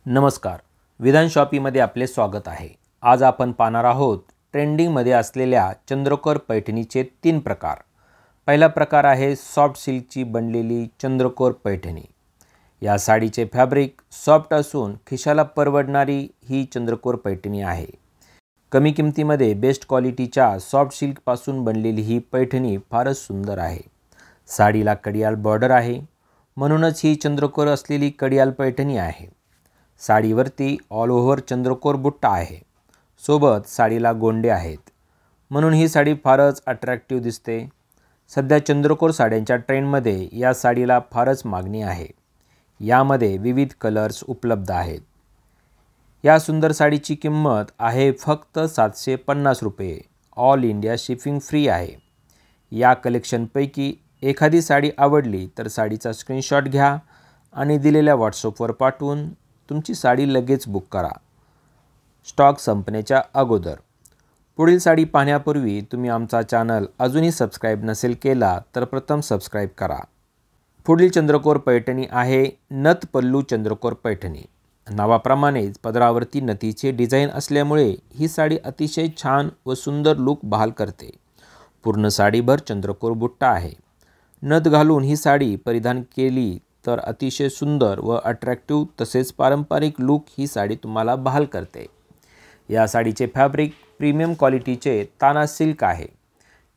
नमस्कार, विधान शॉपीमध्ये आपले स्वागत आहे। आज आपण पाहणार आहोत ट्रेंडिंगमध्ये असलेल्या चंद्रकोर पैठणीचे 3 प्रकार। पहिला प्रकार आहे सॉफ्ट सिल्कची बनलेली चंद्रकोर पैठणी। या साडीचे फॅब्रिक सॉफ्ट असून खिशाला परवडणारी ही चंद्रकोर पैठणी आहे। कमी किमतीमध्ये बेस्ट क्वालिटीच्या सॉफ्ट सिल्कपासून बनलेली ही पैठणी फारच सुंदर आहे। साडीला कडियाल बॉर्डर आहे, म्हणूनच ही चंद्रकोर असलेली कडियाल पैठणी आहे। साडीवरती ऑल ओव्हर चंद्रकोर बुट्टा आहे, सोबत साडीला गोंडे आहेत, म्हणून ही साडी फारच अट्रॅक्टिव्ह दिसते। सध्या चंद्रकोर साड्यांच्या ट्रेंडमध्ये या साडीला फारच मागणी आहे। यामध्ये विविध कलर्स उपलब्ध आहेत। या सुंदर साडीची किंमत आहे फक्त 750 रुपये। ऑल इंडिया शिपिंग फ्री आहे। या कलेक्शनपैकी एखादी साडी आवडली तर साडीचा स्क्रीनशॉट घ्या आणि दिलेल्या व्हॉट्सअपवर पाठवून तुमची साडी लगेच बुक करा, स्टॉक संपण्याच्या अगोदर। पुढील साडी पाहण्यापूर्वी तुम्ही आमचा चॅनल अजूनही सबस्क्राईब नसेल केला तर प्रथम सबस्क्राईब करा। पुढील चंद्रकोर पैठणी आहे नथ पल्लू चंद्रकोर पैठणी। नावाप्रमाणेच पदरावरती नथीचे डिझाईन असल्यामुळे ही साडी अतिशय छान व सुंदर लुक बहाल करते। पूर्ण साडीभर चंद्रकोर बुट्टा आहे। नथ घालून ही साडी परिधान केली तर अतिशय सुंदर व अट्रॅक्टिव्ह तसेच पारंपरिक लुक ही साडी तुम्हाला बहाल करते। या साडीचे फॅब्रिक प्रीमियम क्वालिटीचे ताना सिल्क आहे,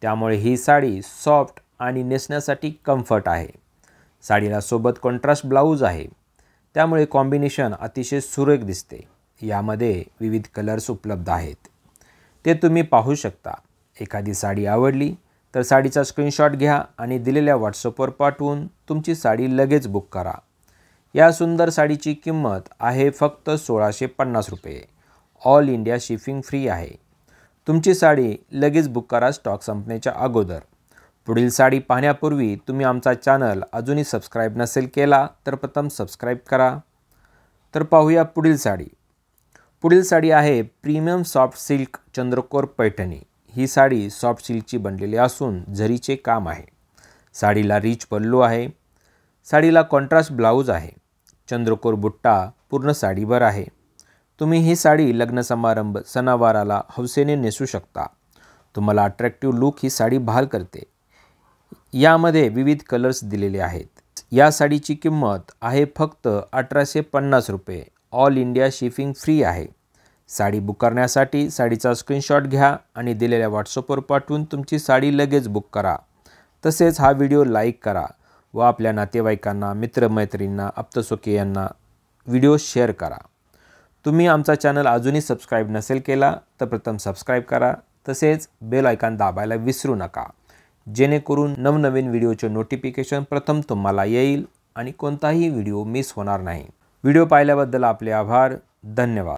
त्यामुळे ही साडी सॉफ्ट आणि नेसण्यासाठी कम्फर्ट आहे। साडीला सोबत कॉन्ट्रास्ट ब्लाऊज आहे, त्यामुळे कॉम्बिनेशन अतिशय सुरेख दिसते। यामध्ये विविध कलर्स उपलब्ध आहेत, ते तुम्ही पाहू शकता। एखादी साडी आवडली तर साडीचा स्क्रीनशॉट घ्या आणि दिलेल्या व्हॉट्सअपवर पाठवून तुमची साडी लगेच बुक करा। या सुंदर साडीची किंमत आहे फक्त 1650 रुपये। ऑल इंडिया शिपिंग फ्री आहे। तुमची साडी लगेच बुक करा, स्टॉक संपण्याच्या अगोदर। पुढील साडी पाहण्यापूर्वी तुम्ही आमचा चॅनल अजूनही सबस्क्राईब नसेल केला तर प्रथम सबस्क्राईब करा। तर पाहूया पुढील साडी। पुढील साडी आहे प्रीमियम सॉफ्ट सिल्क चंद्रकोर पैठणी। ही साडी सॉफ्ट सिल्कची बनलेली असून जरीचे काम आहे। साडीला रिच पल्लू आहे। साडीला कॉन्ट्रास्ट ब्लाऊज आहे। चंद्रकोर बुट्टा पूर्ण साडीभर आहे। तुम्ही ही साडी लग्न समारंभ सणावाराला हौसेने नेसू शकता। तुम्हाला अट्रॅक्टिव्ह लुक ही साडी बहाल करते। यामध्ये विविध कलर्स दिलेले आहेत। या साडीची किंमत आहे फक्त 1850 रुपये। ऑल इंडिया शिपिंग फ्री आहे। साडी बुक करण्यासाठी साडीचा स्क्रीनशॉट घ्या आणि दिलेल्या व्हॉट्सअपवर पाठवून तुमची साडी लगेच बुक करा। तसेच हा व्हिडिओ लाईक करा व आपल्या नातेवाईकांना, मित्रमैत्रिणींना, आप्तस्वकीयांना व्हिडिओ शेअर करा। तुम्ही आमचा चॅनल अजूनही सबस्क्राईब नसेल केला तर प्रथम सबस्क्राईब करा। तसेच बेल आयकॉन दाबायला विसरू नका, जेणेकरून नवनवीन व्हिडिओचे नोटिफिकेशन प्रथम तुम्हाला येईल आणि कोणताही व्हिडिओ मिस होणार नाही। व्हिडिओ पाहिल्याबद्दल आपले आभार। धन्यवाद।